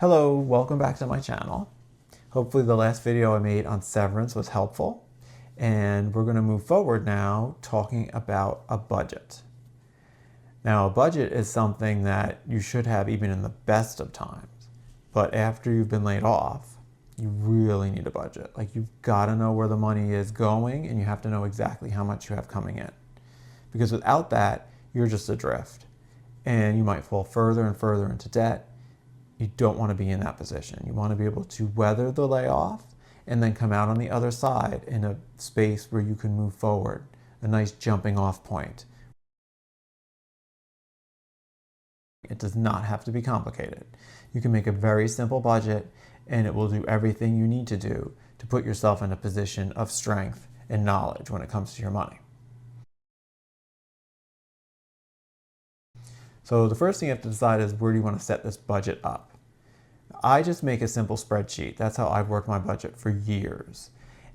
Hello, welcome back to my channel. Hopefully the last video I made on severance was helpful, and we're going to move forward now talking about a budget. Now, a budget is something that you should have even in the best of times, but after you've been laid off, you really need a budget. Like, you've got to know where the money is going, and you have to know exactly how much you have coming in. Because without that, you're just adrift, and you might fall further and further into debt. You don't want to be in that position. You want to be able to weather the layoff and then come out on the other side in a space where you can move forward, a nice jumping off point. It does not have to be complicated. You can make a very simple budget and it will do everything you need to do to put yourself in a position of strength and knowledge when it comes to your money. So the first thing you have to decide is, where do you want to set this budget up? I just make a simple spreadsheet. That's how I've worked my budget for years.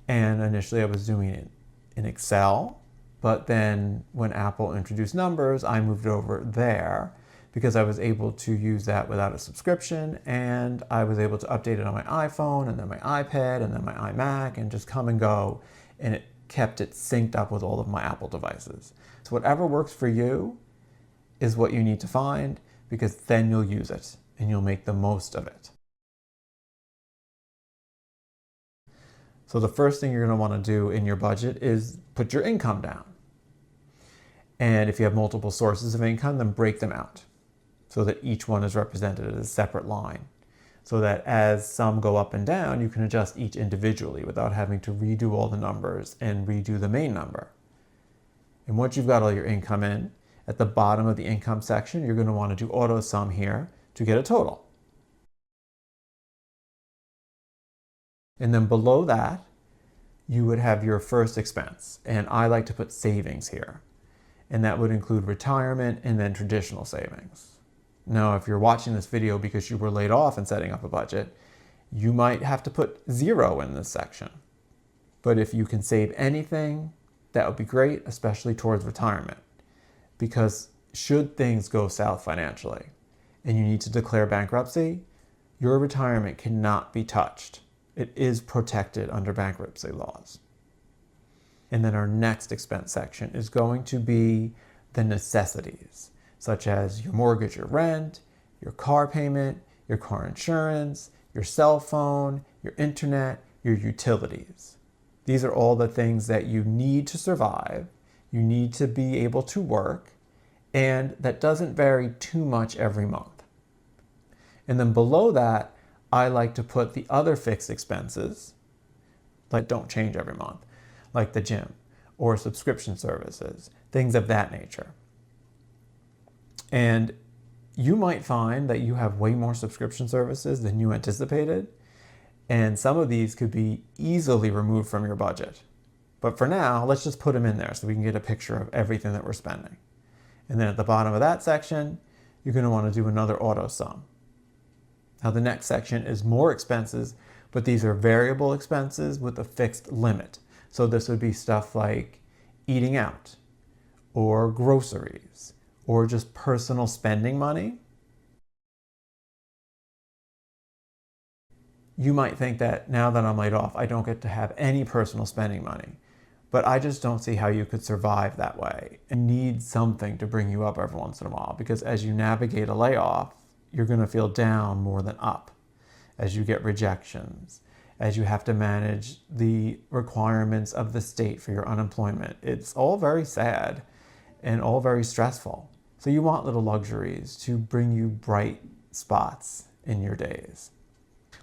And initially I was doing it in Excel, but then when Apple introduced numbers, I moved over there because I was able to use that without a subscription, and I was able to update it on my iPhone and then my iPad and then my iMac and just come and go, and it kept it synced up with all of my Apple devices. So whatever works for you is what you need to find, because then you'll use it and you'll make the most of it. So the first thing you're going to want to do in your budget is put your income down. And if you have multiple sources of income, then break them out so that each one is represented as a separate line, so that as some go up and down, you can adjust each individually without having to redo all the numbers and redo the main number. And once you've got all your income in, at the bottom of the income section, you're going to want to do auto sum here to get a total. And then below that, you would have your first expense. And I like to put savings here. And that would include retirement and then traditional savings. Now, if you're watching this video because you were laid off and setting up a budget, you might have to put 0 in this section. But if you can save anything, that would be great, especially towards retirement. Because should things go south financially and you need to declare bankruptcy, your retirement cannot be touched. It is protected under bankruptcy laws. And then our next expense section is going to be the necessities, such as your mortgage or rent, your car payment, your car insurance, your cell phone, your internet, your utilities. These are all the things that you need to survive. You need to be able to work, and that doesn't vary too much every month. And then below that, I like to put the other fixed expenses that don't change every month, like the gym or subscription services, things of that nature. And you might find that you have way more subscription services than you anticipated, and some of these could be easily removed from your budget. But for now, let's just put them in there so we can get a picture of everything that we're spending. And then at the bottom of that section, you're going to want to do another auto sum. Now the next section is more expenses, but these are variable expenses with a fixed limit. So this would be stuff like eating out, or groceries, or just personal spending money. You might think that now that I'm laid off, I don't get to have any personal spending money. But I just don't see how you could survive that way. You need something to bring you up every once in a while, because as you navigate a layoff, you're going to feel down more than up as you get rejections, as you have to manage the requirements of the state for your unemployment. It's all very sad and all very stressful. So you want little luxuries to bring you bright spots in your days.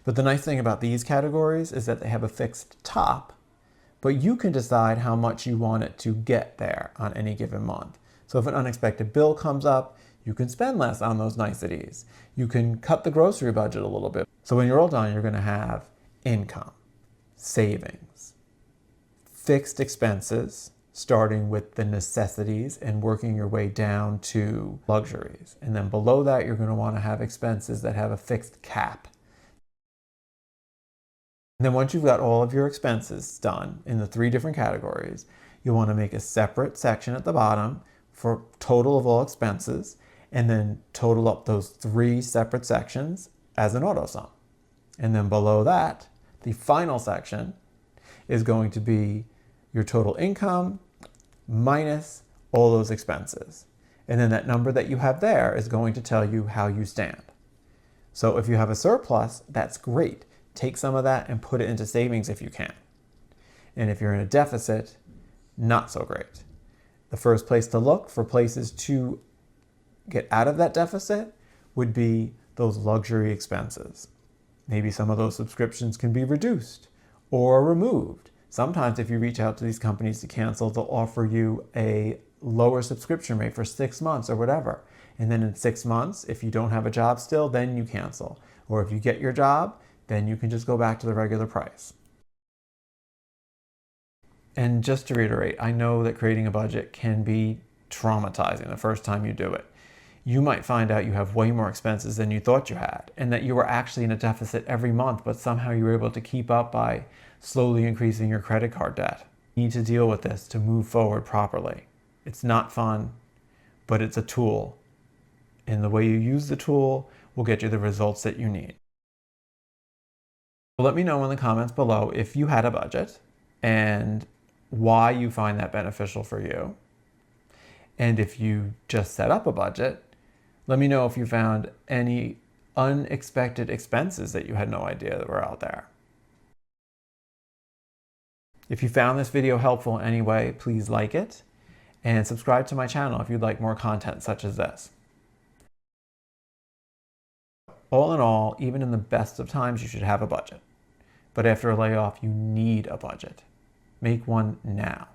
But the nice thing about these categories is that they have a fixed top, but you can decide how much you want it to get there on any given month. So if an unexpected bill comes up, you can spend less on those niceties. You can cut the grocery budget a little bit. So when you're all done, you're going to have income, savings, fixed expenses, starting with the necessities and working your way down to luxuries. And then below that, you're going to want to have expenses that have a fixed cap. And then once you've got all of your expenses done in the 3 different categories, you'll want to make a separate section at the bottom for total of all expenses, and then total up those 3 separate sections as an auto sum. And then below that, the final section is going to be your total income minus all those expenses. And then that number that you have there is going to tell you how you stand. So if you have a surplus, that's great. Take some of that and put it into savings if you can. And if you're in a deficit, not so great. The first place to look for places to get out of that deficit would be those luxury expenses. Maybe some of those subscriptions can be reduced or removed. Sometimes if you reach out to these companies to cancel, they'll offer you a lower subscription rate for 6 months or whatever. And then in 6 months, if you don't have a job still, then you cancel. Or if you get your job, then you can just go back to the regular price. And just to reiterate, I know that creating a budget can be traumatizing the first time you do it. You might find out you have way more expenses than you thought you had, and that you were actually in a deficit every month, but somehow you were able to keep up by slowly increasing your credit card debt. You need to deal with this to move forward properly. It's not fun, but it's a tool. And the way you use the tool will get you the results that you need. Let me know in the comments below if you had a budget and why you find that beneficial for you. And if you just set up a budget, let me know if you found any unexpected expenses that you had no idea that were out there. If you found this video helpful in any way, please like it and subscribe to my channel if you'd like more content such as this. All in all, even in the best of times, you should have a budget. But after a layoff, you need a budget. Make one now.